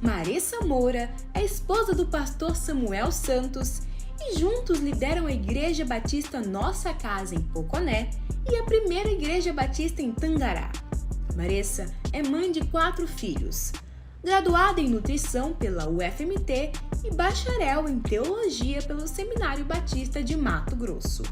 Maressa Moura é esposa do pastor Samuel Santos e juntos lideram a Igreja Batista Nossa Casa em Poconé e a primeira Igreja Batista em Tangará. Maressa é mãe de 4 filhos, graduada em nutrição pela UFMT e bacharel em teologia pelo Seminário Batista de Mato Grosso.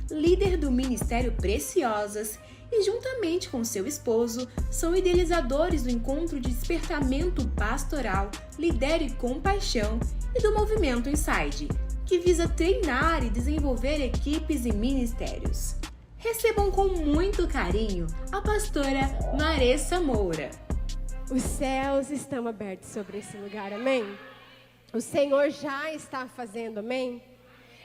Líder do Ministério Preciosas e, juntamente com seu esposo, são idealizadores do Encontro de Despertamento Pastoral Lidere com Paixão e do Movimento Inside, que visa treinar e desenvolver equipes e ministérios. Recebam com muito carinho a pastora Maressa Moura. Os céus estão abertos sobre esse lugar, amém? O Senhor já está fazendo, amém?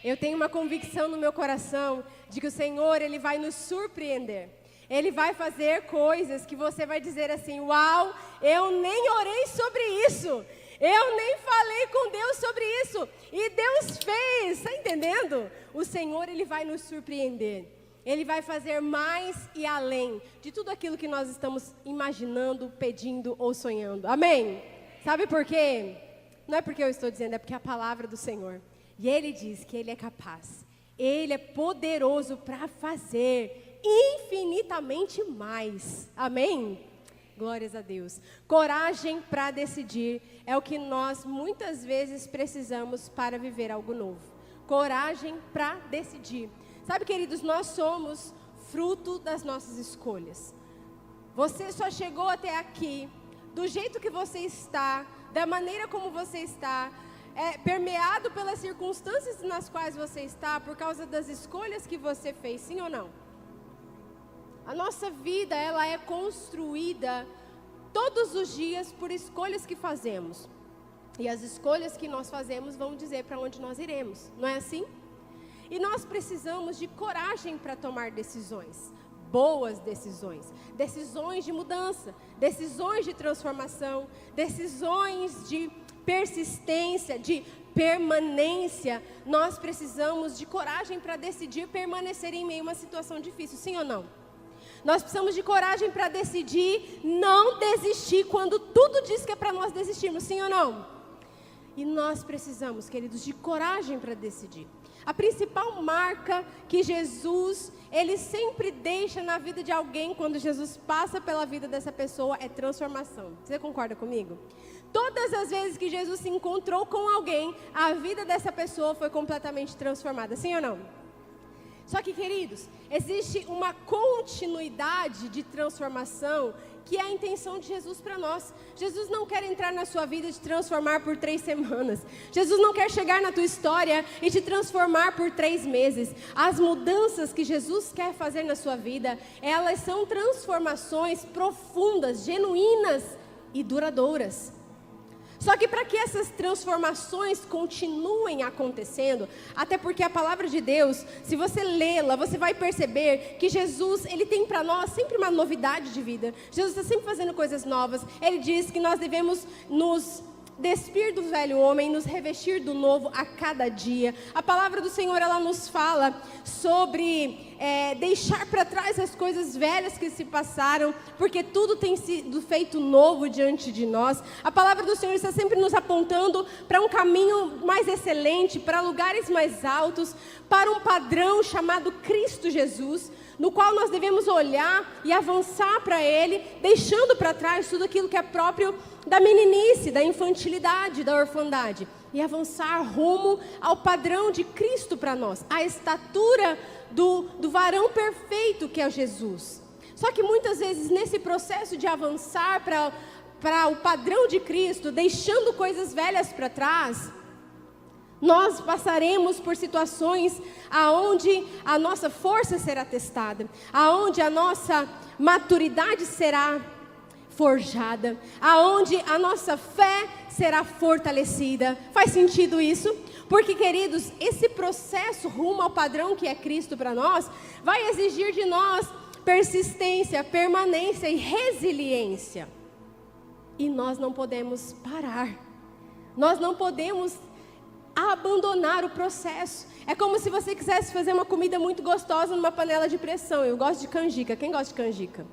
Eu tenho uma convicção no meu coração de que o Senhor, Ele vai nos surpreender. Ele vai fazer coisas que você vai dizer assim: uau, eu nem orei sobre isso, eu nem falei com Deus sobre isso, e Deus fez, está entendendo? O Senhor, Ele vai nos surpreender, Ele vai fazer mais e além de tudo aquilo que nós estamos imaginando, pedindo ou sonhando, amém? Sabe por quê? Não é porque eu estou dizendo, é porque é a palavra do Senhor, e Ele diz que Ele é capaz, Ele é poderoso para fazer infinitamente mais, amém? Glórias a Deus. Coragem para decidir é o que nós muitas vezes precisamos para viver algo novo. Coragem para decidir. Sabe, queridos, nós somos fruto das nossas escolhas. Você só chegou até aqui do jeito que você está, da maneira como você está, permeado pelas circunstâncias nas quais você está, por causa das escolhas que você fez, sim ou não? A nossa vida, ela é construída todos os dias por escolhas que fazemos. E as escolhas que nós fazemos vão dizer para onde nós iremos, não é assim? E nós precisamos de coragem para tomar decisões, boas decisões, decisões de mudança, decisões de transformação, decisões de persistência, de permanência. Nós precisamos de coragem para decidir permanecer em meio a uma situação difícil, sim ou não? Nós precisamos de coragem para decidir não desistir quando tudo diz que é para nós desistirmos, sim ou não? E nós precisamos, queridos, de coragem para decidir. A principal marca que Jesus, Ele sempre deixa na vida de alguém quando Jesus passa pela vida dessa pessoa é transformação. Você concorda comigo? Todas as vezes que Jesus se encontrou com alguém, a vida dessa pessoa foi completamente transformada, sim ou não? Só que, queridos, existe uma continuidade de transformação que é a intenção de Jesus para nós. Jesus não quer entrar na sua vida e te transformar por 3 semanas. Jesus não quer chegar na tua história e te transformar por 3 meses. As mudanças que Jesus quer fazer na sua vida, elas são transformações profundas, genuínas e duradouras. Só que para que essas transformações continuem acontecendo, até porque a palavra de Deus, se você lê-la, você vai perceber que Jesus, Ele tem para nós sempre uma novidade de vida. Jesus está sempre fazendo coisas novas. Ele diz que nós devemos nos despir do velho homem, nos revestir do novo a cada dia. A palavra do Senhor, ela nos fala sobre deixar para trás as coisas velhas que se passaram, porque tudo tem sido feito novo diante de nós. A palavra do Senhor está sempre nos apontando para um caminho mais excelente, para lugares mais altos, para um padrão chamado Cristo Jesus, no qual nós devemos olhar e avançar para Ele, deixando para trás tudo aquilo que é próprio da meninice, da infantilidade, da orfandade, e avançar rumo ao padrão de Cristo para nós, a estatura do varão perfeito que é Jesus. Só que muitas vezes nesse processo de avançar para o padrão de Cristo, deixando coisas velhas para trás, nós passaremos por situações aonde a nossa força será testada, aonde a nossa maturidade será forjada, aonde a nossa fé será fortalecida. Faz sentido isso? Porque, queridos, esse processo rumo ao padrão que é Cristo para nós, vai exigir de nós persistência, permanência e resiliência. E nós não podemos parar, nós não podemos abandonar o processo. É como se você quisesse fazer uma comida muito gostosa numa panela de pressão. Eu gosto de canjica. Quem gosta de canjica?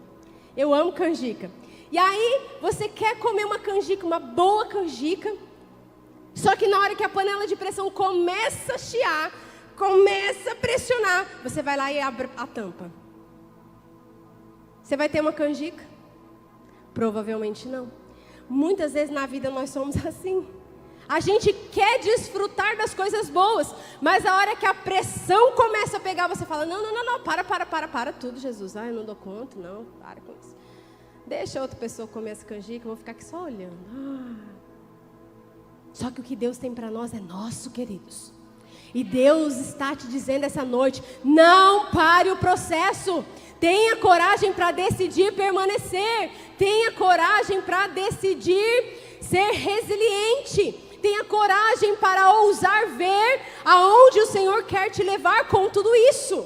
Eu amo canjica. E aí, você quer comer uma canjica, uma boa canjica, só que na hora que a panela de pressão começa a chiar, começa a pressionar, você vai lá e abre a tampa. Você vai ter uma canjica? Provavelmente não. Muitas vezes na vida nós somos assim. A gente quer desfrutar das coisas boas, mas a hora que a pressão começa a pegar, você fala, não, para tudo, Jesus. Eu não dou conta, não, para com isso. Deixa outra pessoa comer essa canjica, eu vou ficar aqui só olhando. Só que o que Deus tem para nós é nosso, queridos. E Deus está te dizendo essa noite, não pare o processo. Tenha coragem para decidir permanecer. Tenha coragem para decidir ser resiliente. Tenha coragem para ousar ver aonde o Senhor quer te levar com tudo isso.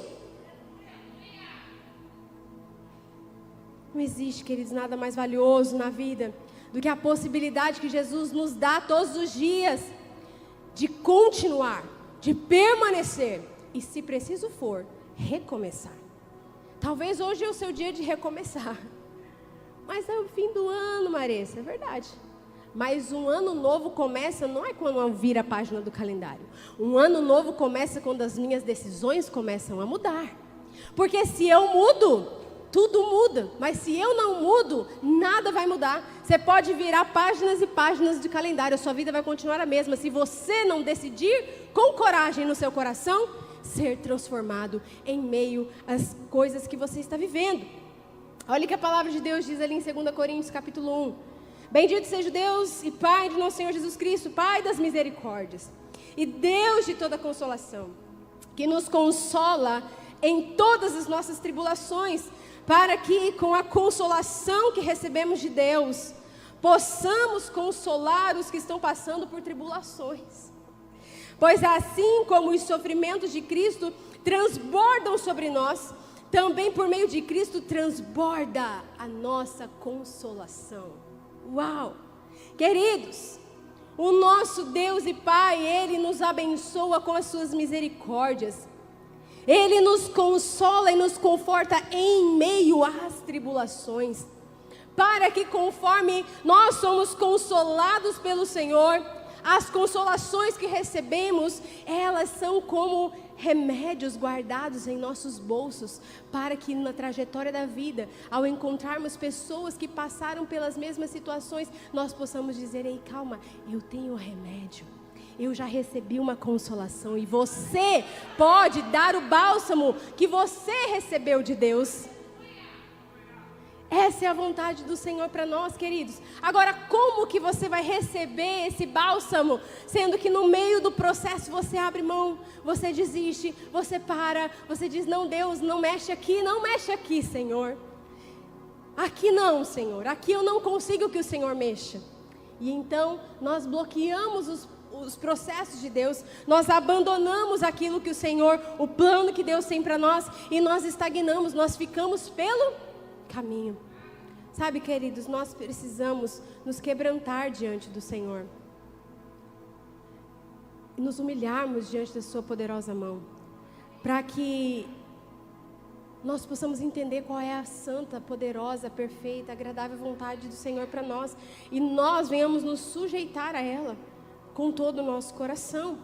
Não existe, queridos, nada mais valioso na vida do que a possibilidade que Jesus nos dá todos os dias de continuar, de permanecer e, se preciso for, recomeçar. Talvez hoje é o seu dia de recomeçar. Mas é o fim do ano, Marissa, é verdade. Mas um ano novo começa, não é quando eu viro a página do calendário. Um ano novo começa quando as minhas decisões começam a mudar. Porque se eu mudo, tudo muda. Mas se eu não mudo, nada vai mudar. Você pode virar páginas e páginas de calendário, a sua vida vai continuar a mesma. Se você não decidir, com coragem no seu coração, ser transformado em meio às coisas que você está vivendo. Olha o que a palavra de Deus diz ali em 2 Coríntios capítulo 1. Bendito seja o Deus e Pai de nosso Senhor Jesus Cristo, Pai das misericórdias e Deus de toda consolação, que nos consola em todas as nossas tribulações, para que com a consolação que recebemos de Deus, possamos consolar os que estão passando por tribulações. Pois assim como os sofrimentos de Cristo transbordam sobre nós, também por meio de Cristo transborda a nossa consolação. Uau! Queridos, o nosso Deus e Pai, Ele nos abençoa com as suas misericórdias. Ele nos consola e nos conforta em meio às tribulações, para que conforme nós somos consolados pelo Senhor, as consolações que recebemos, elas são como remédios guardados em nossos bolsos, para que na trajetória da vida, ao encontrarmos pessoas que passaram pelas mesmas situações, nós possamos dizer, ei, calma, eu tenho remédio, eu já recebi uma consolação, e você pode dar o bálsamo que você recebeu de Deus. Essa é a vontade do Senhor para nós, queridos. Agora, como que você vai receber esse bálsamo, sendo que no meio do processo você abre mão, você desiste, você para, você diz, não, Deus, não mexe aqui, Senhor. Aqui não, Senhor, aqui eu não consigo que o Senhor mexa. E então, nós bloqueamos os processos de Deus, nós abandonamos aquilo que o Senhor, o plano que Deus tem para nós, e nós estagnamos, nós ficamos pelo caminho. Sabe, queridos, nós precisamos nos quebrantar diante do Senhor e nos humilharmos diante da sua poderosa mão, para que nós possamos entender qual é a santa, poderosa, perfeita, agradável vontade do Senhor para nós, e nós venhamos nos sujeitar a ela com todo o nosso coração.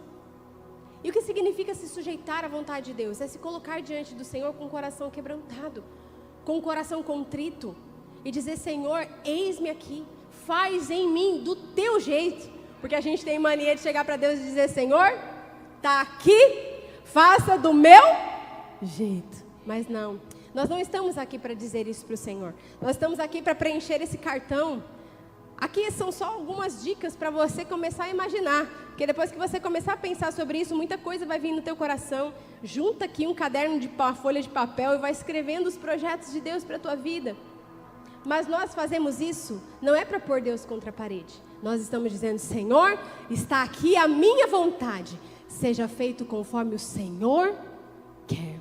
E o que significa se sujeitar à vontade de Deus? É se colocar diante do Senhor com o coração quebrantado, com o coração contrito, e dizer, Senhor, eis-me aqui, faz em mim do teu jeito. Porque a gente tem mania de chegar para Deus e dizer, Senhor, está aqui, faça do meu jeito. Mas não, nós não estamos aqui para dizer isso para o Senhor. Nós estamos aqui para preencher esse cartão. Aqui são só algumas dicas para você começar a imaginar, porque depois que você começar a pensar sobre isso, muita coisa vai vir no teu coração. Junta aqui um caderno de folha de papel e vai escrevendo os projetos de Deus para a tua vida. Mas nós fazemos isso, não é para pôr Deus contra a parede. Nós estamos dizendo, Senhor, está aqui a minha vontade, seja feito conforme o Senhor quer.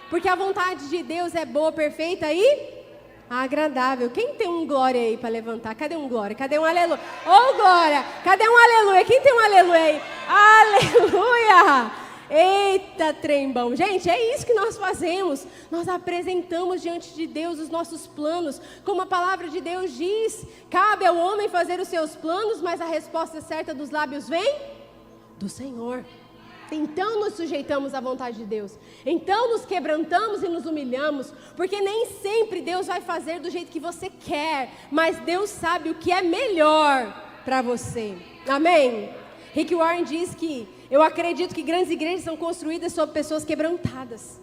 Porque a vontade de Deus é boa, perfeita e agradável. Quem tem um glória aí para levantar? Cadê um glória? Cadê um aleluia? Ô glória! Cadê um aleluia? Quem tem um aleluia aí? Aleluia! Eita, trembão. Gente, é isso que nós fazemos. Nós apresentamos diante de Deus os nossos planos. Como a palavra de Deus diz, cabe ao homem fazer os seus planos, mas a resposta certa dos lábios vem do Senhor. Então nos sujeitamos à vontade de Deus. Então nos quebrantamos e nos humilhamos. Porque nem sempre Deus vai fazer do jeito que você quer. Mas Deus sabe o que é melhor para você. Amém? Rick Warren diz que eu acredito que grandes igrejas são construídas sobre pessoas quebrantadas.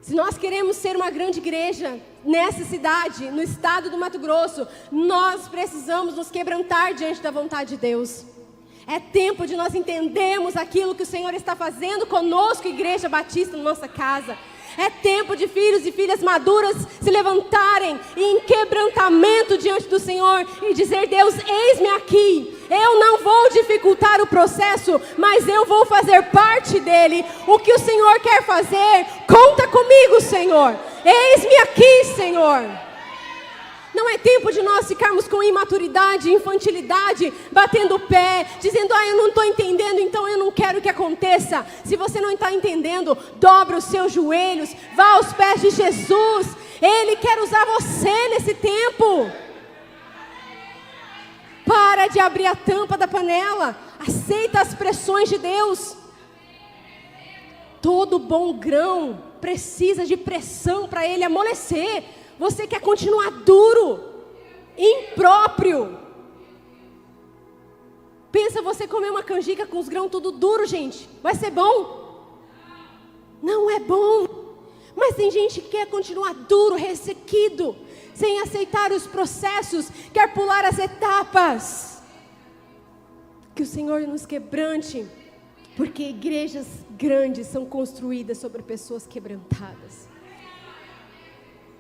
Se nós queremos ser uma grande igreja nessa cidade, no estado do Mato Grosso, nós precisamos nos quebrantar diante da vontade de Deus. É tempo de nós entendermos aquilo que o Senhor está fazendo conosco, Igreja Batista, na nossa casa. É tempo de filhos e filhas maduras se levantarem em quebrantamento diante do Senhor e dizer: Deus, eis-me aqui. Eu não vou dificultar o processo, mas eu vou fazer parte dele. O que o Senhor quer fazer, conta comigo, Senhor. Eis-me aqui, Senhor. Não é tempo de nós ficarmos com imaturidade, infantilidade, batendo o pé, dizendo: eu não estou entendendo, então eu não quero que aconteça. Se você não está entendendo, dobra os seus joelhos, vá aos pés de Jesus. Ele quer usar você nesse tempo. Para de abrir a tampa da panela, aceita as pressões de Deus. Todo bom grão precisa de pressão para ele amolecer. Você quer continuar duro, impróprio. Pensa você comer uma canjica com os grãos tudo duro, gente. Vai ser bom? Não é bom. Mas tem gente que quer continuar duro, ressequido, sem aceitar os processos, quer pular as etapas. Que o Senhor nos quebrante, porque igrejas grandes são construídas sobre pessoas quebrantadas.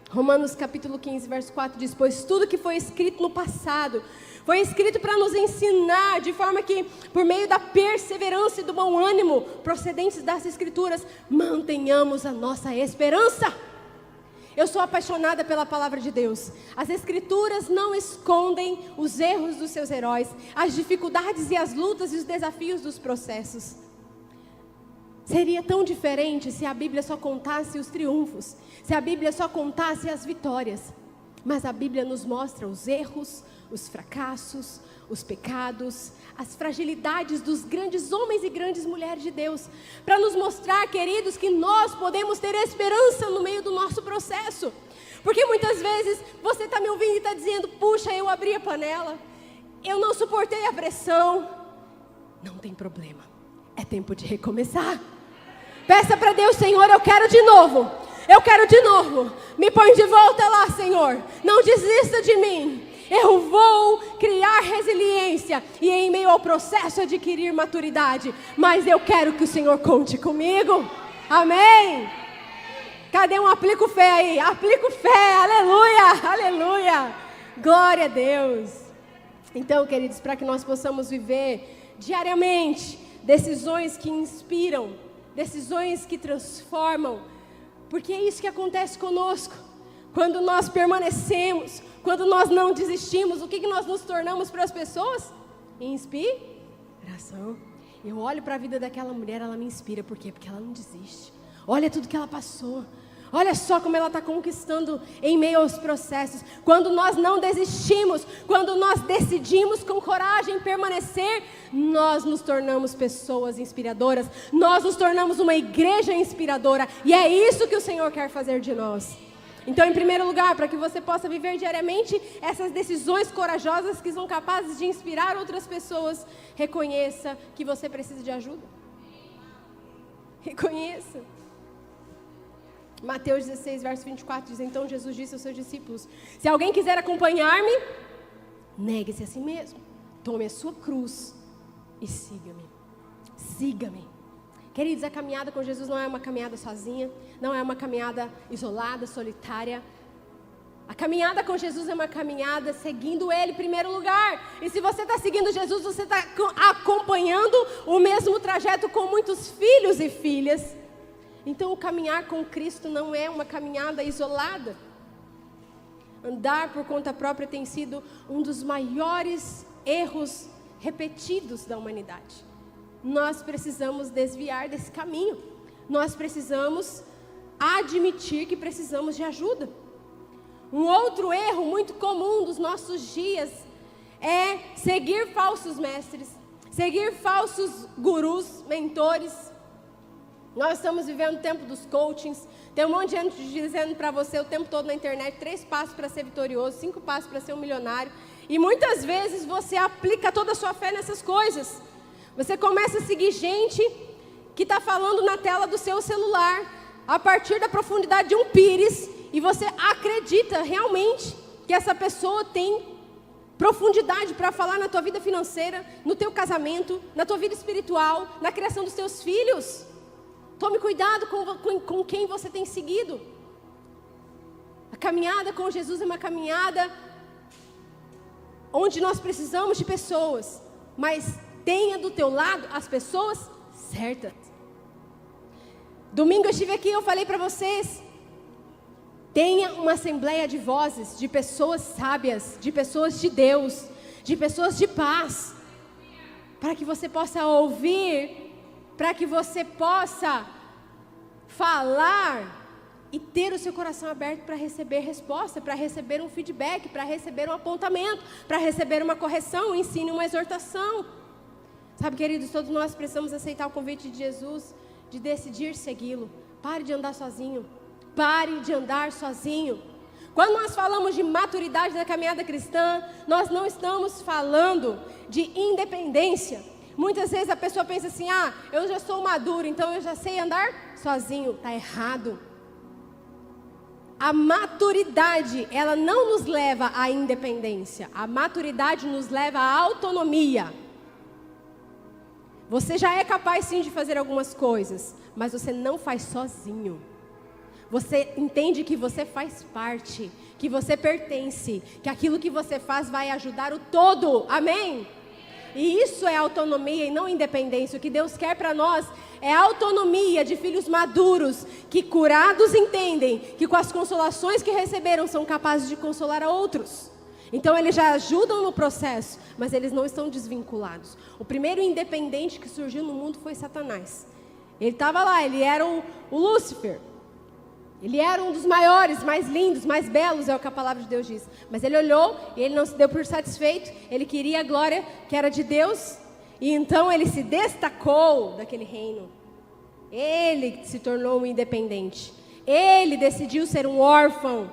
Romanos capítulo 15, verso 4 diz: pois tudo que foi escrito no passado foi escrito para nos ensinar, de forma que, por meio da perseverança e do bom ânimo procedentes das Escrituras, mantenhamos a nossa esperança. Eu sou apaixonada pela palavra de Deus. As Escrituras não escondem os erros dos seus heróis, as dificuldades e as lutas e os desafios dos processos. Seria tão diferente se a Bíblia só contasse os triunfos, se a Bíblia só contasse as vitórias. Mas a Bíblia nos mostra os erros, os fracassos, os pecados, as fragilidades dos grandes homens e grandes mulheres de Deus, para nos mostrar, queridos, que nós podemos ter esperança no meio do nosso processo. Porque muitas vezes você está me ouvindo e está dizendo: puxa, eu abri a panela, eu não suportei a pressão. Não tem problema, é tempo de recomeçar. Peça para Deus: Senhor, eu quero de novo. Eu quero de novo. Me põe de volta lá, Senhor. Não desista de mim. Eu vou criar resiliência e em meio ao processo adquirir maturidade. Mas eu quero que o Senhor conte comigo. Amém? Cadê um aplico fé aí? Aplico fé. Aleluia, aleluia. Glória a Deus. Então, queridos, para que nós possamos viver diariamente decisões que inspiram, decisões que transformam, porque é isso que acontece conosco. Quando nós permanecemos, quando nós não desistimos, o que nós nos tornamos para as pessoas? Inspiração. Eu olho para a vida daquela mulher, ela me inspira. Por quê? Porque ela não desiste. Olha tudo que ela passou. Olha só como ela está conquistando em meio aos processos. Quando nós não desistimos, quando nós decidimos com coragem permanecer, nós nos tornamos pessoas inspiradoras. Nós nos tornamos uma igreja inspiradora. E é isso que o Senhor quer fazer de nós. Então, em primeiro lugar, para que você possa viver diariamente essas decisões corajosas que são capazes de inspirar outras pessoas, reconheça que você precisa de ajuda. Reconheça. Mateus 16, verso 24 diz: então Jesus disse aos seus discípulos: se alguém quiser acompanhar-me, negue-se a si mesmo, tome a sua cruz e siga-me. Siga-me. Queridos, a caminhada com Jesus não é uma caminhada sozinha, não é uma caminhada isolada, solitária. A caminhada com Jesus é uma caminhada seguindo Ele em primeiro lugar. E se você está seguindo Jesus, você está acompanhando o mesmo trajeto com muitos filhos e filhas. Então, o caminhar com Cristo não é uma caminhada isolada. Andar por conta própria tem sido um dos maiores erros repetidos da humanidade. nós precisamos desviar desse caminho. Nós precisamos admitir que precisamos de ajuda. Um outro erro muito comum dos nossos dias é seguir falsos mestres, seguir falsos gurus, mentores. Nós estamos vivendo o tempo dos coachings. Tem um monte de gente dizendo para você o tempo todo na internet 3 passos para ser vitorioso, 5 passos para ser um milionário. E muitas vezes você aplica toda a sua fé nessas coisas. Você começa a seguir gente que está falando na tela do seu celular, a partir da profundidade de um pires, e você acredita realmente que essa pessoa tem profundidade para falar na tua vida financeira, no teu casamento, na tua vida espiritual, na criação dos teus filhos. Tome cuidado com quem você tem seguido. A caminhada com Jesus é uma caminhada onde nós precisamos de pessoas, mas tenha do teu lado as pessoas certas. Domingo eu estive aqui, eu falei para vocês, tenha uma assembleia de vozes, de pessoas sábias, de pessoas de Deus, de pessoas de paz, para que você possa ouvir, para que você possa falar e ter o seu coração aberto para receber resposta, para receber um feedback, para receber um apontamento, para receber uma correção, um ensino, uma exortação. Sabe, queridos, todos nós precisamos aceitar o convite de Jesus, de decidir segui-lo. Pare de andar sozinho. Pare de andar sozinho. Quando nós falamos de maturidade da caminhada cristã, nós não estamos falando de independência. Muitas vezes a pessoa pensa assim, eu já sou maduro, então eu já sei andar sozinho. Está errado. A maturidade, ela não nos leva à independência. A maturidade nos leva à autonomia. Você já é capaz sim de fazer algumas coisas, mas você não faz sozinho. Você entende que você faz parte, que você pertence, que aquilo que você faz vai ajudar o todo. Amém? E isso é autonomia e não independência. O que Deus quer para nós é autonomia de filhos maduros, que curados entendem que com as consolações que receberam são capazes de consolar a outros. Então eles já ajudam no processo, mas eles não estão desvinculados. O primeiro independente que surgiu no mundo foi Satanás. Ele estava lá, ele era o Lúcifer. Ele era um dos maiores, mais lindos, mais belos, é o que a palavra de Deus diz. Mas ele olhou e ele não se deu por satisfeito. Ele queria a glória que era de Deus. E então ele se destacou daquele reino. Ele se tornou um independente. Ele decidiu ser um órfão,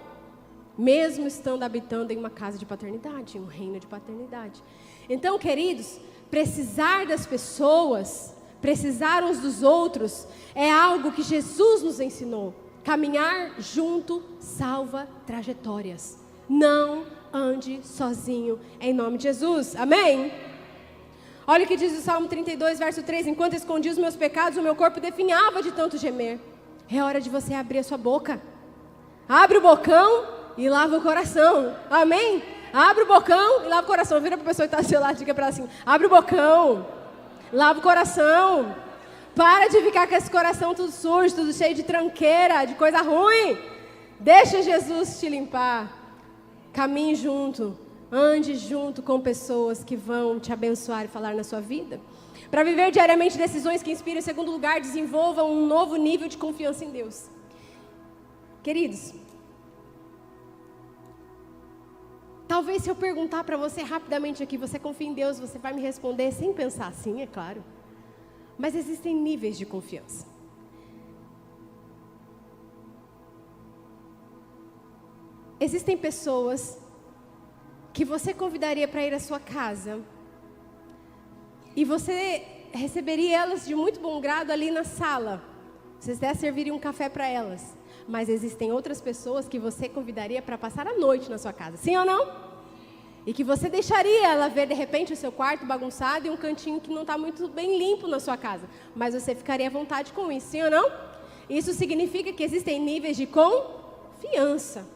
mesmo estando habitando em uma casa de paternidade, em um reino de paternidade. Então, queridos, precisar das pessoas, precisar uns dos outros, é algo que Jesus nos ensinou. Caminhar junto salva trajetórias. Não ande sozinho, em nome de Jesus. Amém? Olha o que diz o Salmo 32, verso 3. Enquanto escondi os meus pecados, o meu corpo definhava de tanto gemer. É hora de você abrir a sua boca. Abre o bocão e lava o coração. Amém? Abre o bocão e lava o coração. Vira para a pessoa que está ao seu lado e diga para ela assim: abre o bocão, lava o coração. Para de ficar com esse coração tudo sujo, tudo cheio de tranqueira, de coisa ruim. Deixa Jesus te limpar. Caminhe junto, ande junto com pessoas que vão te abençoar e falar na sua vida. Para viver diariamente decisões que inspirem, em segundo lugar, desenvolva um novo nível de confiança em Deus. Queridos, talvez se eu perguntar para você rapidamente aqui, você confia em Deus, você vai me responder sem pensar, sim, é claro. Mas existem níveis de confiança. Existem pessoas que você convidaria para ir à sua casa e você receberia elas de muito bom grado ali na sala. Você até serviria um café para elas. Mas existem outras pessoas que você convidaria para passar a noite na sua casa. Sim ou não? E que você deixaria ela ver, de repente, o seu quarto bagunçado e um cantinho que não está muito bem limpo na sua casa. Mas você ficaria à vontade com isso, sim ou não? Isso significa que existem níveis de confiança.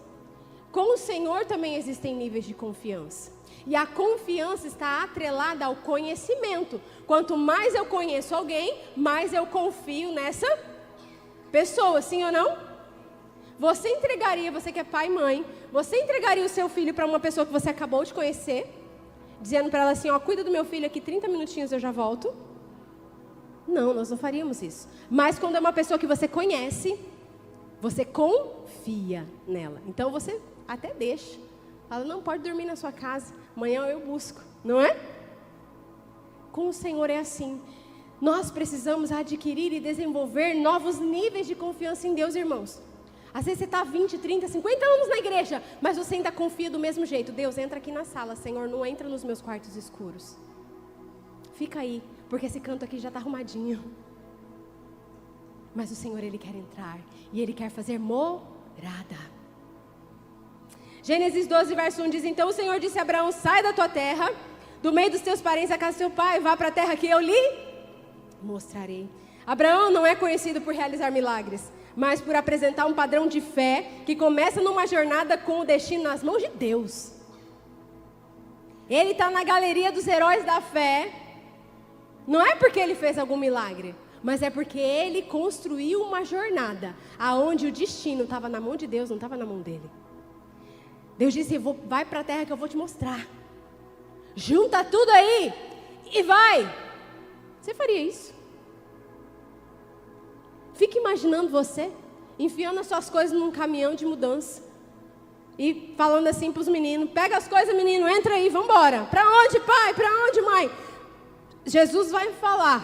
Com o Senhor também existem níveis de confiança. E a confiança está atrelada ao conhecimento. Quanto mais eu conheço alguém, mais eu confio nessa pessoa, sim ou não? Você entregaria, você que é pai e mãe, você entregaria o seu filho para uma pessoa que você acabou de conhecer, dizendo para ela assim, cuida do meu filho aqui 30 minutinhos, eu já volto? Não, nós não faríamos isso. Mas quando é uma pessoa que você conhece, você confia nela. Então você até deixa. Fala, não, pode dormir na sua casa. Amanhã eu busco. Não é? Com o Senhor é assim. Nós precisamos adquirir e desenvolver novos níveis de confiança em Deus, irmãos. Às vezes você está 20, 30, 50 anos na igreja, mas você ainda confia do mesmo jeito. Deus, entra aqui na sala. Senhor, não entra nos meus quartos escuros. Fica aí, porque esse canto aqui já está arrumadinho. Mas o Senhor, Ele quer entrar. E Ele quer fazer morada. Gênesis 12, verso 1 diz, então o Senhor disse a Abraão, sai da tua terra, do meio dos teus parentes, da casa do teu pai, vá para a terra que eu lhe mostrarei. Abraão não é conhecido por realizar milagres, mas por apresentar um padrão de fé que começa numa jornada com o destino nas mãos de Deus. Ele está na galeria dos heróis da fé, não é porque ele fez algum milagre, mas é porque ele construiu uma jornada, aonde o destino estava na mão de Deus, não estava na mão dele. Deus disse, vai para a terra que eu vou te mostrar. Junta tudo aí e vai. Você faria isso? Fique imaginando você enfiando as suas coisas num caminhão de mudança e falando assim para os meninos, pega as coisas, menino, entra aí, vamos embora. Para onde, pai? Para onde, mãe? Jesus vai falar.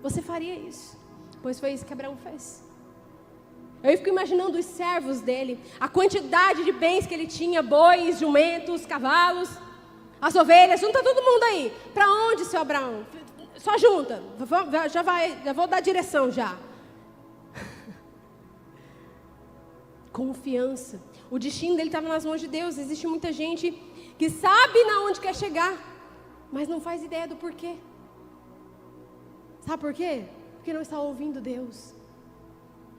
Você faria isso? Pois foi isso que Abraão fez. Eu fico imaginando os servos dele, a quantidade de bens que ele tinha, bois, jumentos, cavalos, as ovelhas, junta todo mundo aí. Para onde, seu Abraão? Só junta, já vou dar direção já. Confiança. O destino dele estava nas mãos de Deus. Existe muita gente que sabe na onde quer chegar, mas não faz ideia do porquê. Sabe por quê? Porque não está ouvindo Deus.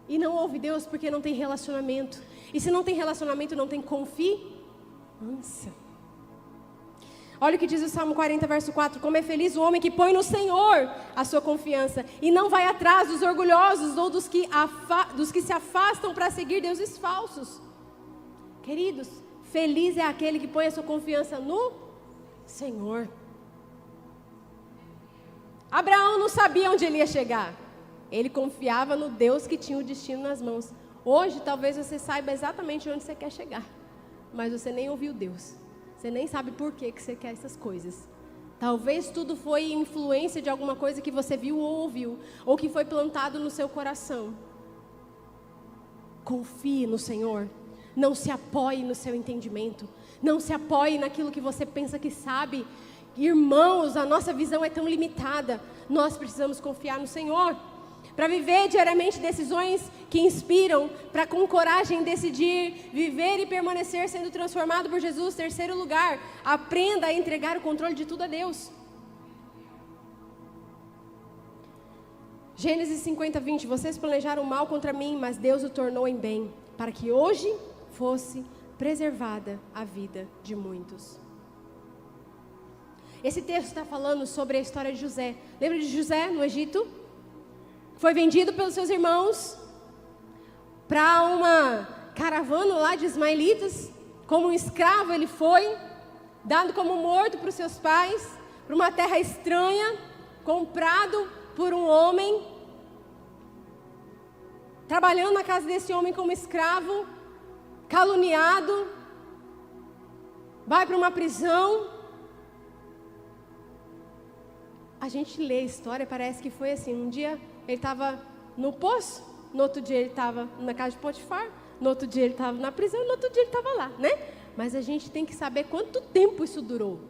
E não ouve Deus porque não tem relacionamento. E se não tem relacionamento, não tem confiança. Olha o que diz o Salmo 40, verso 4. Como é feliz o homem que põe no Senhor a sua confiança e não vai atrás dos orgulhosos ou dos que se afastam para seguir deuses falsos. Queridos, feliz é aquele que põe a sua confiança no Senhor. Abraão não sabia onde ele ia chegar. Ele confiava no Deus que tinha o destino nas mãos. Hoje, talvez você saiba exatamente onde você quer chegar, mas você nem ouviu Deus. Você nem sabe por que você quer essas coisas. Talvez tudo foi influência de alguma coisa que você viu ou ouviu, ou que foi plantado no seu coração. Confie no Senhor. Não se apoie no seu entendimento. Não se apoie naquilo que você pensa que sabe. Irmãos, a nossa visão é tão limitada. Nós precisamos confiar no Senhor. Para viver diariamente decisões que inspiram, para com coragem decidir, viver e permanecer sendo transformado por Jesus. Terceiro lugar, aprenda a entregar o controle de tudo a Deus. Gênesis 50, 20, vocês planejaram mal contra mim, mas Deus o tornou em bem, para que hoje fosse preservada a vida de muitos. Esse texto está falando sobre a história de José. Lembra de José no Egito? Foi vendido pelos seus irmãos para uma caravana lá de ismaelitas. Como um escravo ele foi, dado como morto para os seus pais, para uma terra estranha, comprado por um homem, trabalhando na casa desse homem como escravo, caluniado, vai para uma prisão. A gente lê a história, parece que foi assim, um dia ele estava no poço, no outro dia ele estava na casa de Potifar, no outro dia ele estava na prisão, no outro dia ele estava lá, né? Mas a gente tem que saber quanto tempo isso durou.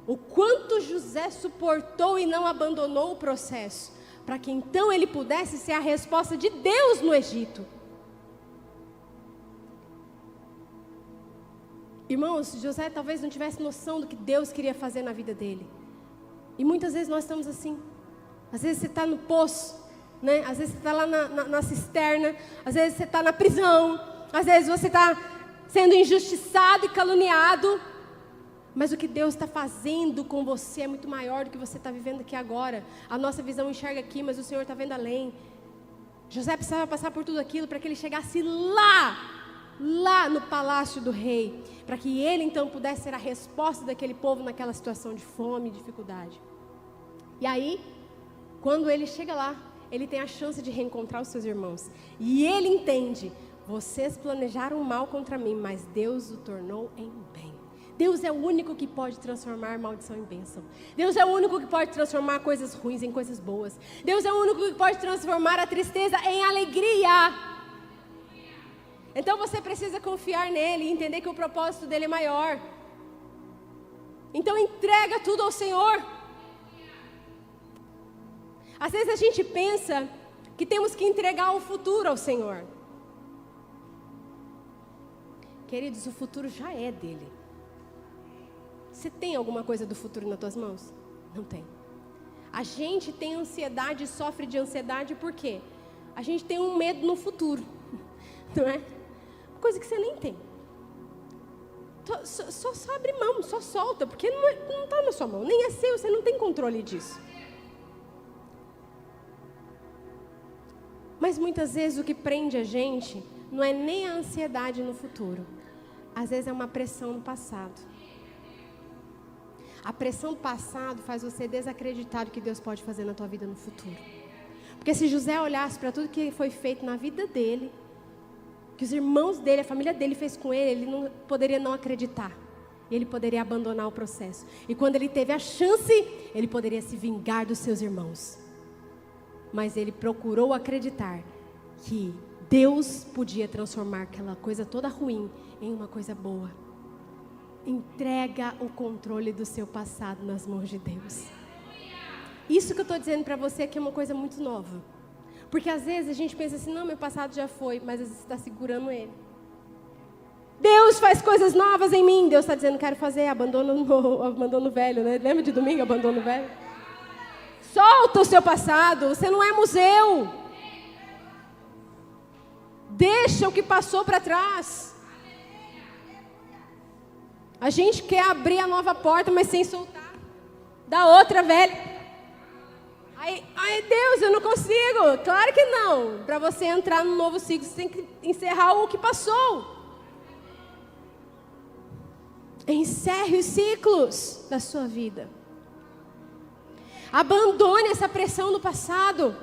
O quanto José suportou e não abandonou o processo, para que então ele pudesse ser a resposta de Deus no Egito. Irmãos, José talvez não tivesse noção do que Deus queria fazer na vida dele. E muitas vezes nós estamos assim. Às vezes você está no poço, né? Às vezes você está lá na cisterna, às vezes você está na prisão, às vezes você está sendo injustiçado e caluniado, mas o que Deus está fazendo com você é muito maior do que você está vivendo aqui agora. A nossa visão enxerga aqui, mas o Senhor está vendo além. José precisava passar por tudo aquilo para que ele chegasse lá no palácio do rei, para que ele então pudesse ser a resposta daquele povo naquela situação de fome e dificuldade. E aí, Quando ele chega lá, ele tem a chance de reencontrar os seus irmãos. E ele entende, vocês planejaram mal contra mim, mas Deus o tornou em bem. Deus é o único que pode transformar maldição em bênção. Deus é o único que pode transformar coisas ruins em coisas boas. Deus é o único que pode transformar a tristeza em alegria. Então você precisa confiar nele e entender que o propósito dele é maior. Então entrega tudo ao Senhor. Às vezes a gente pensa que temos que entregar o futuro ao Senhor. Queridos, o futuro já é dele. Você tem alguma coisa do futuro nas tuas mãos? Não tem. A gente tem ansiedade, sofre de ansiedade por quê? A gente tem um medo no futuro, não é? Coisa que você nem tem. Só abre mão, só solta, porque não está na sua mão, nem é seu, você não tem controle disso. Mas muitas vezes o que prende a gente não é nem a ansiedade no futuro. Às vezes é uma pressão no passado. A pressão do passado faz você desacreditar do que Deus pode fazer na tua vida no futuro. Porque se José olhasse para tudo que foi feito na vida dele, que os irmãos dele, a família dele fez com ele não poderia não acreditar. E ele poderia abandonar o processo. E quando ele teve a chance, ele poderia se vingar dos seus irmãos. Mas ele procurou acreditar que Deus podia transformar aquela coisa toda ruim em uma coisa boa. Entrega o controle do seu passado nas mãos de Deus. Isso que eu estou dizendo para você aqui é uma coisa muito nova. Porque às vezes a gente pensa assim, não, meu passado já foi, mas às vezes você está segurando ele. Deus faz coisas novas em mim. Deus está dizendo, quero fazer, abandono velho, né? Lembra de domingo, abandono velho? Solta o seu passado, você não é museu. Deixa o que passou para trás. A gente quer abrir a nova porta, mas sem soltar da outra velha. Ai Deus, eu não consigo. Claro que não. Para você entrar no novo ciclo, você tem que encerrar o que passou. Encerre os ciclos da sua vida. Abandone essa pressão do passado.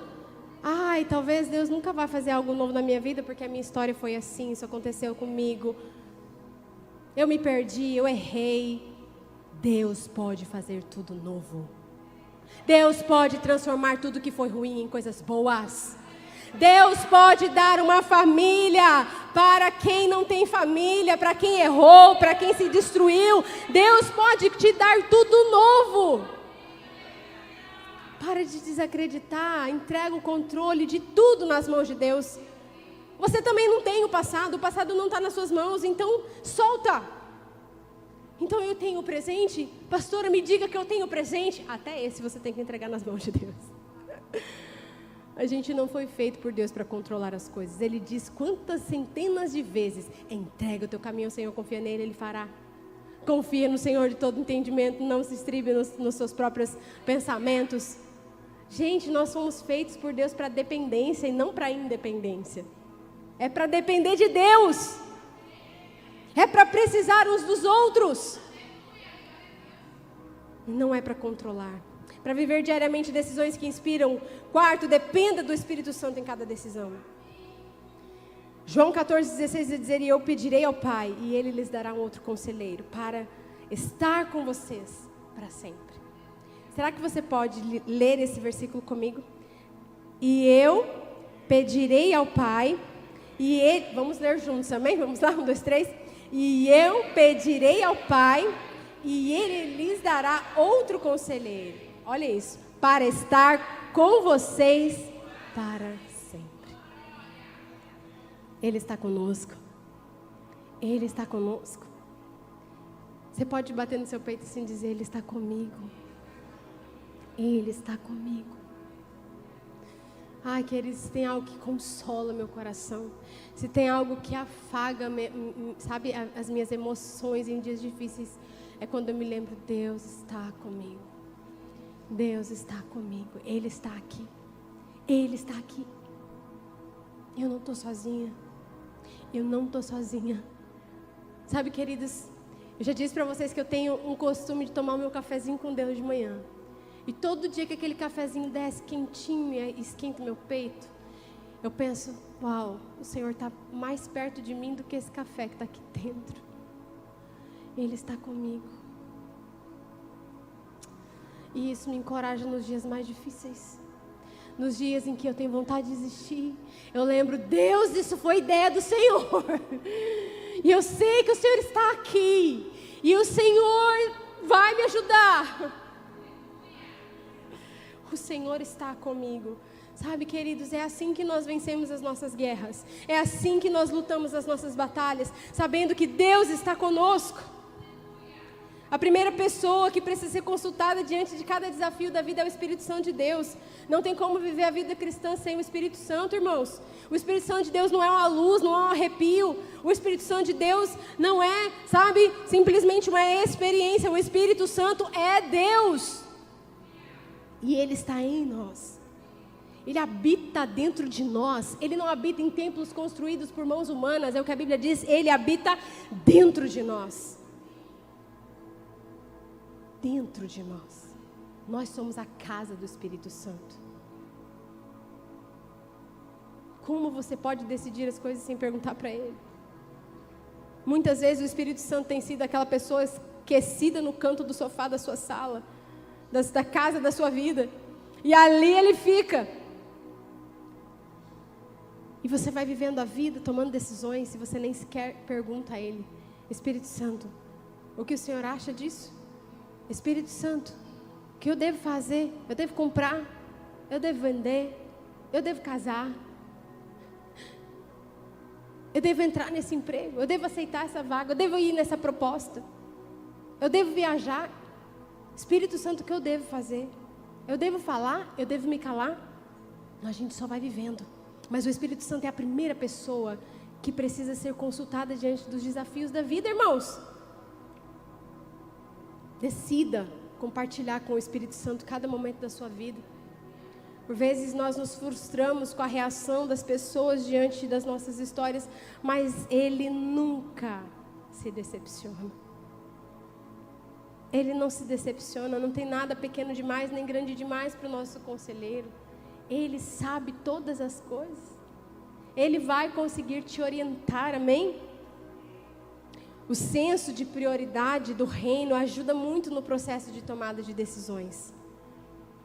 Ai, talvez Deus nunca vai fazer algo novo na minha vida, porque a minha história foi assim, isso aconteceu comigo. Eu me perdi, eu errei. Deus pode fazer tudo novo. Deus pode transformar tudo que foi ruim em coisas boas. Deus pode dar uma família para quem não tem família, para quem errou, para quem se destruiu. Deus pode te dar tudo novo. Para de desacreditar, entrega o controle de tudo nas mãos de Deus. Você também não tem o passado não está nas suas mãos, então solta. Então eu tenho o presente, pastora, me diga que eu tenho o presente. Até esse você tem que entregar nas mãos de Deus. A gente não foi feito por Deus para controlar as coisas. Ele diz quantas centenas de vezes, entrega o teu caminho ao Senhor, confia nele, Ele fará. Confia no Senhor de todo entendimento, não se estribe nos seus próprios pensamentos. Gente, nós somos feitos por Deus para dependência e não para independência. É para depender de Deus. É para precisar uns dos outros. Não é para controlar. Para viver diariamente decisões que inspiram. Quarto, dependa do Espírito Santo em cada decisão. João 14,16 vai dizer, e eu pedirei ao Pai, e Ele lhes dará um outro conselheiro, para estar com vocês para sempre. Será que você pode ler esse versículo comigo? E eu pedirei ao Pai, e Ele, vamos ler juntos, amém? Vamos lá, 1, 2, 3. E eu pedirei ao Pai, e Ele lhes dará outro conselheiro. Olha isso, para estar com vocês para sempre. Ele está conosco. Ele está conosco. Você pode bater no seu peito assim e dizer, Ele está comigo. Ele está comigo. Ai, queridos, se tem algo que consola meu coração, se tem algo que afaga, sabe, as minhas emoções em dias difíceis, é quando eu me lembro, Deus está comigo. Deus está comigo. Ele está aqui. Ele está aqui. Eu não estou sozinha. Eu não estou sozinha. Sabe, queridos, eu já disse para vocês que eu tenho um costume de tomar o meu cafezinho com Deus de manhã. E todo dia que aquele cafezinho desce quentinho e esquenta meu peito, eu penso, uau, o Senhor está mais perto de mim do que esse café que está aqui dentro. Ele está comigo. E isso me encoraja nos dias mais difíceis. Nos dias em que eu tenho vontade de desistir, eu lembro, Deus, isso foi ideia do Senhor. E eu sei que o Senhor está aqui. E o Senhor vai me ajudar. O Senhor está comigo. Sabe, queridos, é assim que nós vencemos as nossas guerras. É assim que nós lutamos as nossas batalhas, sabendo que Deus está conosco. A primeira pessoa que precisa ser consultada diante de cada desafio da vida é o Espírito Santo de Deus. Não tem como viver a vida cristã sem o Espírito Santo, irmãos. O Espírito Santo de Deus não é uma luz, não é um arrepio. O Espírito Santo de Deus não é, sabe, simplesmente uma experiência. O Espírito Santo é Deus. E Ele está em nós. Ele habita dentro de nós. Ele não habita em templos construídos por mãos humanas. É o que a Bíblia diz. Ele habita dentro de nós. Dentro de nós. Nós somos a casa do Espírito Santo. Como você pode decidir as coisas sem perguntar para Ele? Muitas vezes o Espírito Santo tem sido aquela pessoa esquecida no canto do sofá da sua sala, da casa da sua vida. E ali Ele fica. E você vai vivendo a vida, tomando decisões, e você nem sequer pergunta a Ele. Espírito Santo, o que o Senhor acha disso? Espírito Santo, o que eu devo fazer? Eu devo comprar? Eu devo vender? Eu devo casar? Eu devo entrar nesse emprego? Eu devo aceitar essa vaga? Eu devo ir nessa proposta? Eu devo viajar? Espírito Santo, o que eu devo fazer? Eu devo falar? Eu devo me calar? A gente só vai vivendo. Mas o Espírito Santo é a primeira pessoa que precisa ser consultada diante dos desafios da vida, irmãos. Decida compartilhar com o Espírito Santo cada momento da sua vida. Por vezes nós nos frustramos com a reação das pessoas diante das nossas histórias, mas Ele nunca se decepciona. Ele não se decepciona, não tem nada pequeno demais nem grande demais para o nosso conselheiro. Ele sabe todas as coisas. Ele vai conseguir te orientar, amém? O senso de prioridade do reino ajuda muito no processo de tomada de decisões.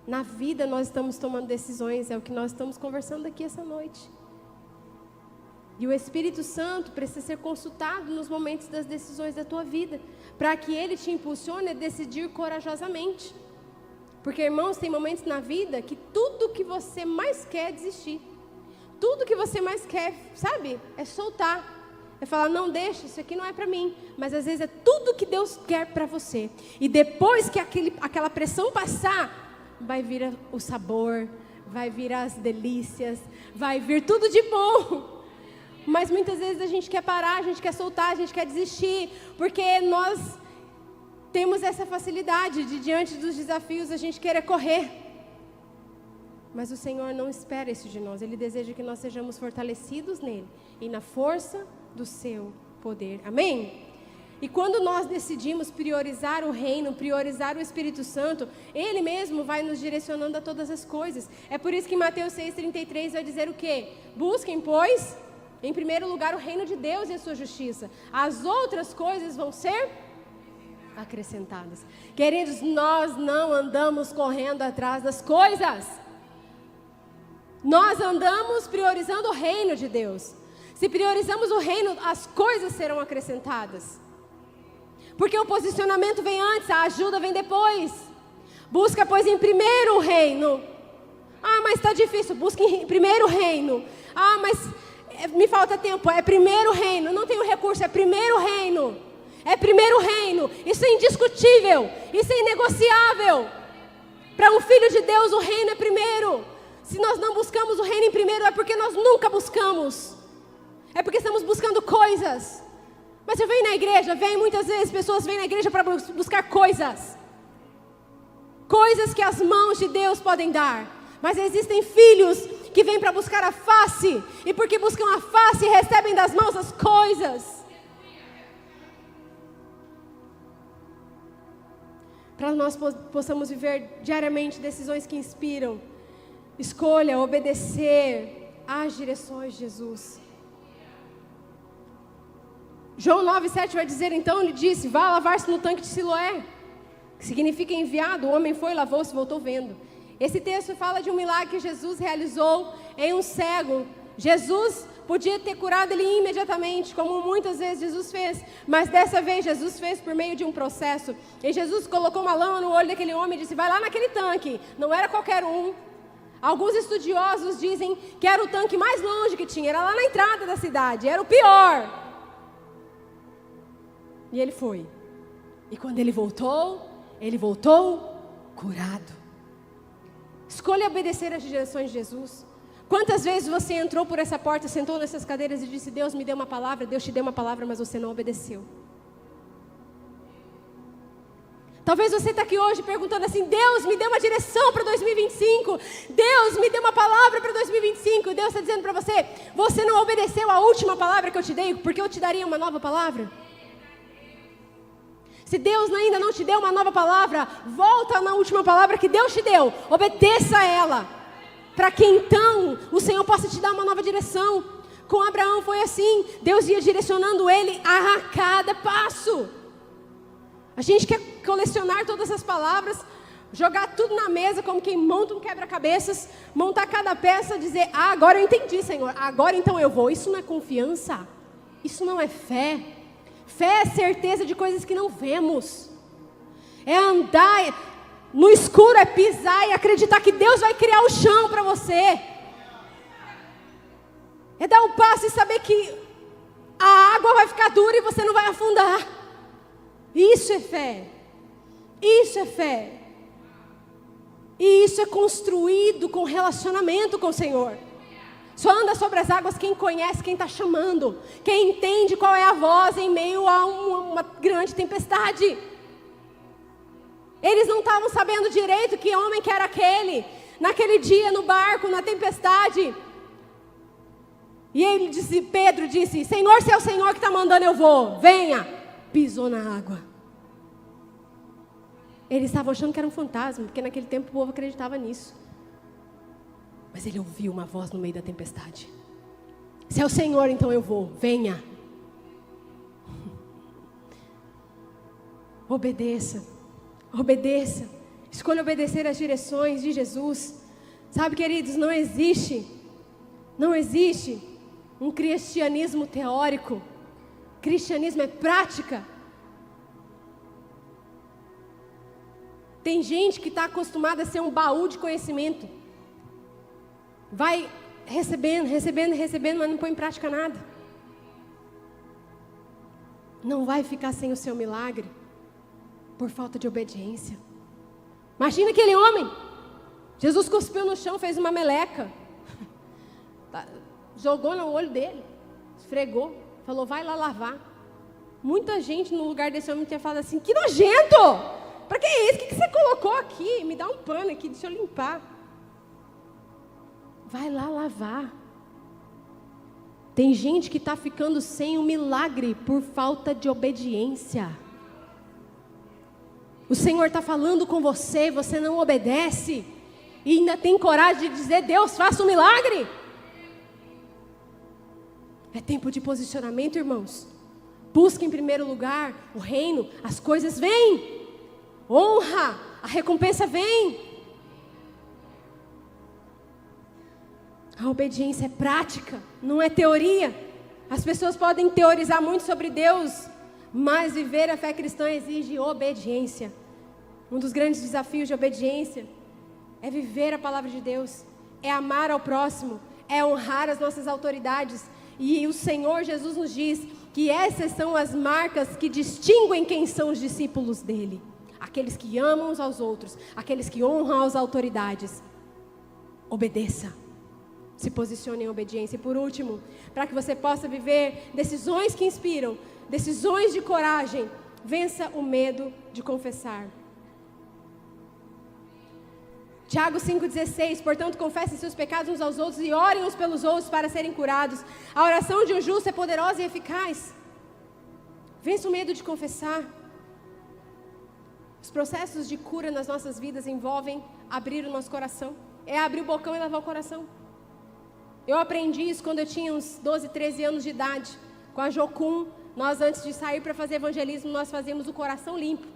Na vida nós estamos tomando decisões, é o que nós estamos conversando aqui essa noite. E o Espírito Santo precisa ser consultado nos momentos das decisões da tua vida, para que Ele te impulsione a decidir corajosamente. Porque, irmãos, tem momentos na vida que tudo que você mais quer é desistir. Tudo que você mais quer, sabe, é soltar. É falar, não, deixa, isso aqui não é para mim. Mas às vezes é tudo que Deus quer para você. E depois que aquela pressão passar, vai vir o sabor, vai vir as delícias, vai vir tudo de bom. Mas muitas vezes a gente quer parar, a gente quer soltar, a gente quer desistir. Porque nós temos essa facilidade de, diante dos desafios, a gente querer correr. Mas o Senhor não espera isso de nós. Ele deseja que nós sejamos fortalecidos nele e na força do seu poder. Amém? E quando nós decidimos priorizar o reino, priorizar o Espírito Santo, Ele mesmo vai nos direcionando a todas as coisas. É por isso que em Mateus 6,33 vai dizer o quê? Busquem, pois, em primeiro lugar o reino de Deus e a sua justiça. As outras coisas vão ser acrescentadas. Queridos, nós não andamos correndo atrás das coisas. Nós andamos priorizando o reino de Deus. Se priorizamos o reino, as coisas serão acrescentadas. Porque o posicionamento vem antes, a ajuda vem depois. Busca, pois, em primeiro o reino. Ah, mas está difícil, busca em primeiro o reino. Ah, mas me falta tempo, é primeiro o reino. Não tenho recurso, é primeiro o reino. É primeiro o reino. Isso é indiscutível, isso é inegociável. Para um filho de Deus, o reino é primeiro. Se nós não buscamos o reino em primeiro, é porque nós nunca buscamos. É porque estamos buscando coisas. Mas eu venho na igreja, muitas vezes pessoas vêm na igreja para buscar coisas. Coisas que as mãos de Deus podem dar. Mas existem filhos que vêm para buscar a face. E porque buscam a face, recebem das mãos as coisas. para nós possamos viver diariamente decisões que inspiram. Escolha obedecer às direções de Jesus. João 9,7 vai dizer, então, ele disse, vá lavar-se no tanque de Siloé, que significa enviado. O homem foi, lavou-se e voltou vendo. Esse texto fala de um milagre que Jesus realizou em um cego. Jesus podia ter curado ele imediatamente, como muitas vezes Jesus fez, mas dessa vez Jesus fez por meio de um processo. E Jesus colocou uma lama no olho daquele homem e disse, vai lá naquele tanque. Não era qualquer um. Alguns estudiosos dizem que era o tanque mais longe que tinha, era lá na entrada da cidade, era o pior. E ele foi. E quando ele voltou curado. Escolha obedecer às direções de Jesus. Quantas vezes você entrou por essa porta, sentou nessas cadeiras e disse, Deus me deu uma palavra, Deus te deu uma palavra, mas você não obedeceu. Talvez você está aqui hoje perguntando assim, Deus me deu uma direção para 2025, Deus me deu uma palavra para 2025, Deus está dizendo para você, você não obedeceu a última palavra que eu te dei, porque eu te daria uma nova palavra? Se Deus ainda não te deu uma nova palavra, volta na última palavra que Deus te deu, obedeça a ela, para que então o Senhor possa te dar uma nova direção. Com Abraão foi assim, Deus ia direcionando ele a cada passo. A gente quer colecionar todas as palavras, jogar tudo na mesa como quem monta um quebra-cabeças, montar cada peça, dizer, agora eu entendi, Senhor, agora então eu vou. Isso não é confiança, isso não é fé. Fé é certeza de coisas que não vemos. É andar no escuro, é pisar e acreditar que Deus vai criar o chão para você. É dar um passo e saber que a água vai ficar dura e você não vai afundar. Isso é fé. Isso é fé. E isso é construído com relacionamento com o Senhor. Só anda sobre as águas quem conhece, quem está chamando, quem entende qual é a voz em meio a uma grande tempestade. Eles não estavam sabendo direito que homem que era aquele, naquele dia no barco, na tempestade. E ele disse, Pedro disse, Senhor, se é o Senhor que está mandando eu vou, venha. Pisou na água. Eles estavam achando que era um fantasma, porque naquele tempo o povo acreditava nisso. Mas ele ouviu uma voz no meio da tempestade. Se é o Senhor, então eu vou. Venha. Obedeça. Obedeça. Escolha obedecer às direções de Jesus. Sabe, queridos, não existe um cristianismo teórico. Cristianismo é prática. Tem gente que está acostumada a ser um baú de conhecimento. Vai recebendo, mas não põe em prática nada. Não vai ficar sem o seu milagre por falta de obediência. Imagina aquele homem. Jesus cuspiu no chão, fez uma meleca. Jogou no olho dele, esfregou, falou, vai lá lavar. Muita gente no lugar desse homem tinha falado assim, que nojento! Para que é isso? O que você colocou aqui? Me dá um pano aqui, deixa eu limpar. Vai lá lavar. Tem gente que está ficando sem um milagre por falta de obediência. O Senhor está falando com você, você não obedece. E ainda tem coragem de dizer, Deus, faça um milagre. É tempo de posicionamento, irmãos. Busque em primeiro lugar o reino, as coisas vêm. Honra, a recompensa vem. A obediência é prática, não é teoria. As pessoas podem teorizar muito sobre Deus, mas viver a fé cristã exige obediência. Um dos grandes desafios de obediência é viver a palavra de Deus, é amar ao próximo, é honrar as nossas autoridades. E o Senhor Jesus nos diz que essas são as marcas que distinguem quem são os discípulos dele. Aqueles que amam uns aos outros, aqueles que honram as autoridades. Obedeça. Se posicione em obediência. E por último, para que você possa viver decisões que inspiram, decisões de coragem, vença o medo de confessar. Tiago 5,16, portanto confessem seus pecados uns aos outros e orem uns pelos outros para serem curados. A oração de um justo é poderosa e eficaz. Vença o medo de confessar. Os processos de cura nas nossas vidas envolvem abrir o nosso coração. É abrir o bocão e lavar o coração. Eu aprendi isso quando eu tinha uns 12, 13 anos de idade. Com a Jocum, nós antes de sair para fazer evangelismo, nós fazíamos o coração limpo.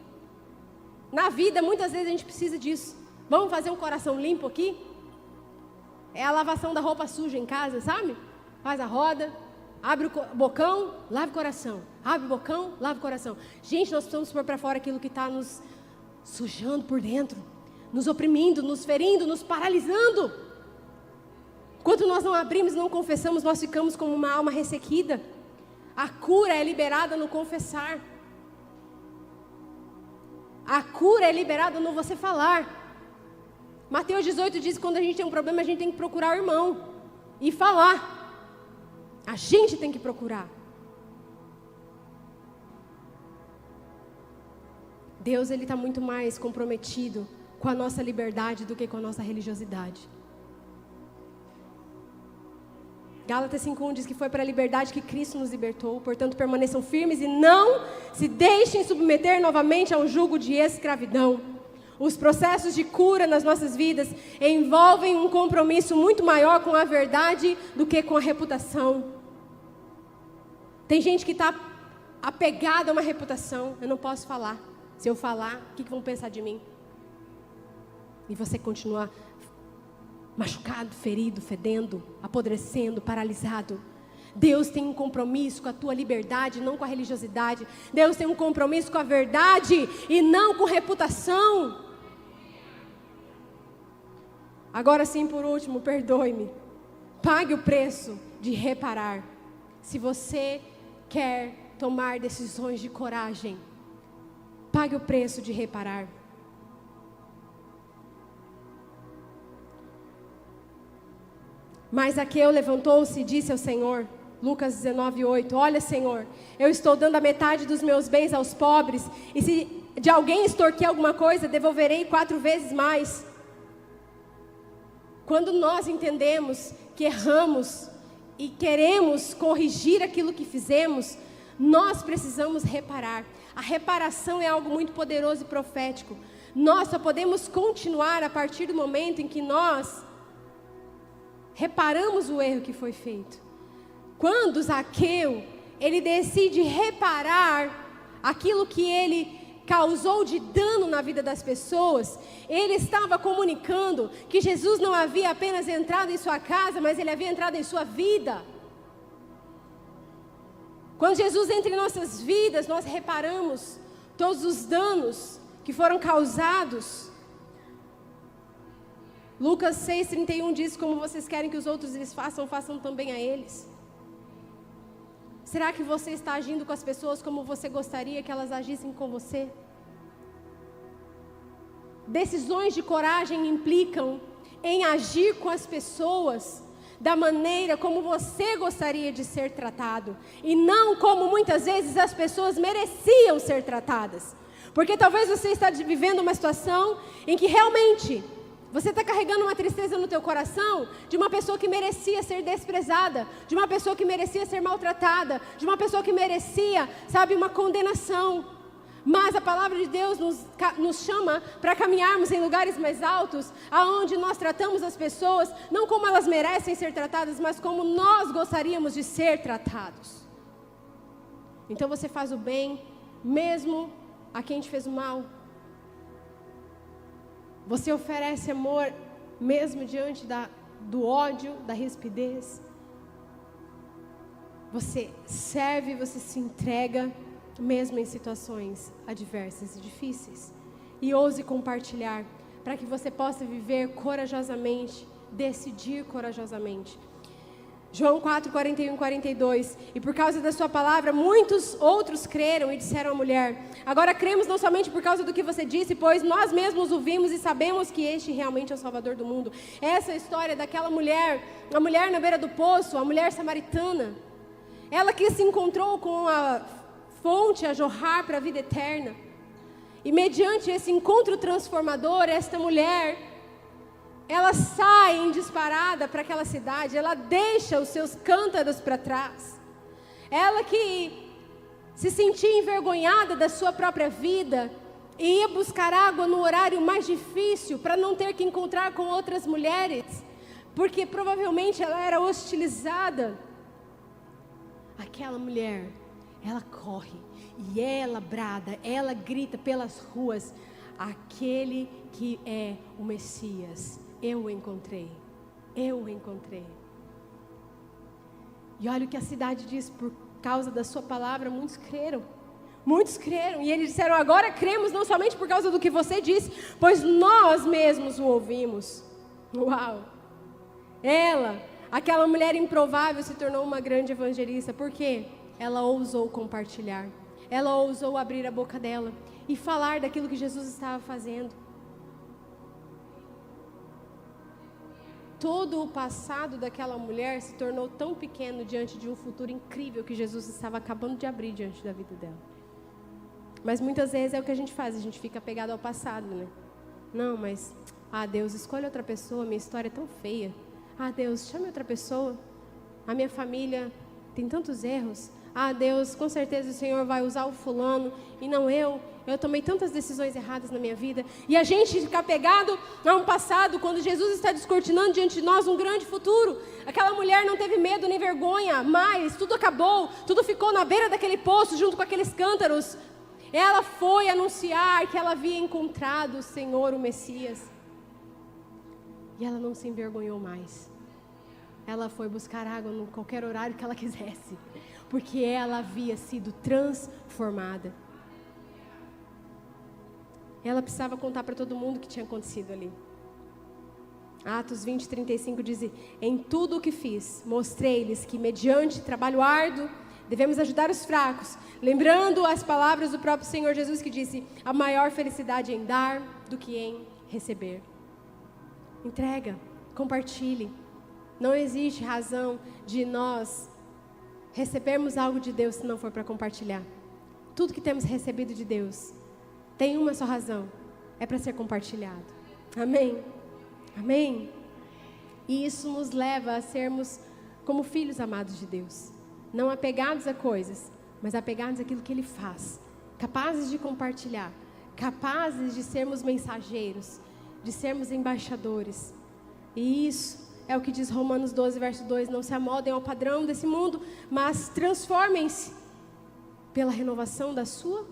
Na vida, muitas vezes a gente precisa disso. Vamos fazer um coração limpo aqui? É a lavação da roupa suja em casa, sabe? Faz a roda, abre o bocão, lava o coração. Abre o bocão, lava o coração. Gente, nós precisamos pôr para fora aquilo que está nos sujando por dentro, nos oprimindo, nos ferindo, nos paralisando. Enquanto nós não abrimos e não confessamos, nós ficamos como uma alma ressequida. A cura é liberada no confessar. A cura é liberada no você falar. Mateus 18 diz que quando a gente tem um problema, a gente tem que procurar o irmão e falar. A gente tem que procurar. Deus, Ele está muito mais comprometido com a nossa liberdade do que com a nossa religiosidade. Gálatas 5:1 diz que foi para a liberdade que Cristo nos libertou, portanto permaneçam firmes e não se deixem submeter novamente a um jugo de escravidão. Os processos de cura nas nossas vidas envolvem um compromisso muito maior com a verdade do que com a reputação. Tem gente que está apegada a uma reputação. Eu não posso falar. Se eu falar, o que vão pensar de mim? E você continua machucado, ferido, fedendo, apodrecendo, paralisado. Deus tem um compromisso com a tua liberdade, não com a religiosidade. Deus tem um compromisso com a verdade e não com reputação. Agora sim, por último, perdoe-me. Pague o preço de reparar. Se você quer tomar decisões de coragem, pague o preço de reparar. Mas Zaqueu levantou-se e disse ao Senhor, Lucas 19:8, olha, Senhor, eu estou dando a metade dos meus bens aos pobres, e se de alguém extorquir alguma coisa, devolverei 4 vezes mais. Quando nós entendemos que erramos e queremos corrigir aquilo que fizemos, nós precisamos reparar. A reparação é algo muito poderoso e profético. Nós só podemos continuar a partir do momento em que nós reparamos o erro que foi feito. Quando Zaqueu, ele decide reparar aquilo que ele causou de dano na vida das pessoas, ele estava comunicando que Jesus não havia apenas entrado em sua casa, mas ele havia entrado em sua vida. Quando Jesus entra em nossas vidas, nós reparamos todos os danos que foram causados. Lucas 6:31 diz, como vocês querem que os outros lhes façam, façam também a eles. Será que você está agindo com as pessoas como você gostaria que elas agissem com você? Decisões de coragem implicam em agir com as pessoas da maneira como você gostaria de ser tratado, e não como muitas vezes as pessoas mereciam ser tratadas. Porque talvez você está vivendo uma situação em que realmente você está carregando uma tristeza no teu coração de uma pessoa que merecia ser desprezada, de uma pessoa que merecia ser maltratada, de uma pessoa que merecia, sabe, uma condenação. Mas a palavra de Deus nos chama para caminharmos em lugares mais altos, aonde nós tratamos as pessoas, não como elas merecem ser tratadas, mas como nós gostaríamos de ser tratados. Então você faz o bem, mesmo a quem te fez o mal. Você oferece amor, mesmo diante do ódio, da rispidez. Você serve, você se entrega, mesmo em situações adversas e difíceis. E ouse compartilhar, para que você possa viver corajosamente, decidir corajosamente. João 4:41-42. E por causa da sua palavra, muitos outros creram e disseram à mulher: agora cremos não somente por causa do que você disse, pois nós mesmos o vimos e sabemos que este realmente é o Salvador do mundo. Essa é a história daquela mulher, a mulher na beira do poço, a mulher samaritana. Ela que se encontrou com a fonte a jorrar para a vida eterna. E mediante esse encontro transformador, esta mulher, ela sai em disparada para aquela cidade, ela deixa os seus cântaros para trás. Ela que se sentia envergonhada da sua própria vida, e ia buscar água no horário mais difícil para não ter que encontrar com outras mulheres, porque provavelmente ela era hostilizada. Aquela mulher, ela corre e ela brada, ela grita pelas ruas: aquele que é o Messias, eu o encontrei, eu o encontrei. E olha o que a cidade diz: por causa da sua palavra, muitos creram. Muitos creram, e eles disseram: agora cremos não somente por causa do que você disse, pois nós mesmos o ouvimos. Uau! Ela, aquela mulher improvável, se tornou uma grande evangelista. Por quê? Ela ousou compartilhar. Ela ousou abrir a boca dela e falar daquilo que Jesus estava fazendo. Todo o passado daquela mulher se tornou tão pequeno diante de um futuro incrível que Jesus estava acabando de abrir diante da vida dela. Mas muitas vezes é o que a gente faz, a gente fica apegado ao passado, né? Não, mas, Deus, escolhe outra pessoa, minha história é tão feia. Deus, chame outra pessoa, a minha família tem tantos erros. Deus, com certeza o Senhor vai usar o fulano e não eu tomei tantas decisões erradas na minha vida. E a gente fica apegado a um passado, quando Jesus está descortinando diante de nós um grande futuro. Aquela mulher não teve medo nem vergonha, mas tudo acabou, tudo ficou na beira daquele poço junto com aqueles cântaros. Ela foi anunciar que ela havia encontrado o Senhor, o Messias. E ela não se envergonhou mais. Ela foi buscar água em qualquer horário que ela quisesse, porque ela havia sido transformada. Ela precisava contar para todo mundo o que tinha acontecido ali. Atos 20, 35 diz: em tudo o que fiz, mostrei-lhes que mediante trabalho árduo, devemos ajudar os fracos, lembrando as palavras do próprio Senhor Jesus, que disse: a maior felicidade é em dar do que em receber. Entrega, compartilhe. Não existe razão de nós recebermos algo de Deus se não for para compartilhar. Tudo que temos recebido de Deus tem uma só razão: é para ser compartilhado. Amém? Amém? E isso nos leva a sermos como filhos amados de Deus. Não apegados a coisas, mas apegados àquilo que Ele faz. Capazes de compartilhar. Capazes de sermos mensageiros. De sermos embaixadores. E isso é o que diz Romanos 12, verso 2. Não se amoldem ao padrão desse mundo, mas transformem-se pela renovação da sua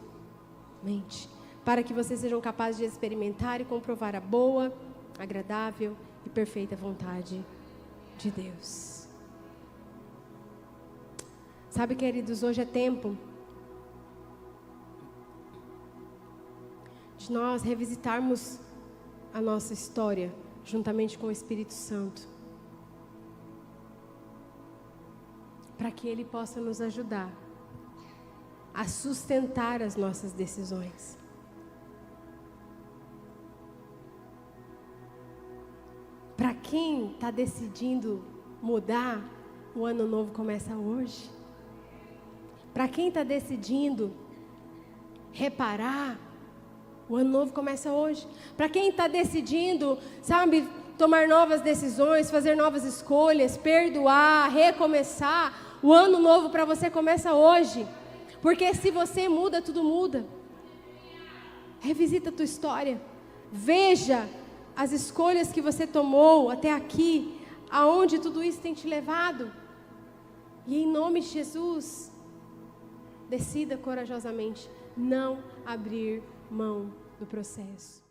mente, para que vocês sejam capazes de experimentar e comprovar a boa, agradável e perfeita vontade de Deus. Sabe, queridos, hoje é tempo de nós revisitarmos a nossa história juntamente com o Espírito Santo, para que Ele possa nos ajudar a sustentar as nossas decisões. Para quem está decidindo mudar, o ano novo começa hoje. Para quem está decidindo reparar, o ano novo começa hoje. Para quem está decidindo, sabe, tomar novas decisões, fazer novas escolhas, perdoar, recomeçar, o ano novo para você começa hoje. Porque se você muda, tudo muda. Revisita a tua história. Veja as escolhas que você tomou até aqui, aonde tudo isso tem te levado. E em nome de Jesus, decida corajosamente não abrir mão do processo.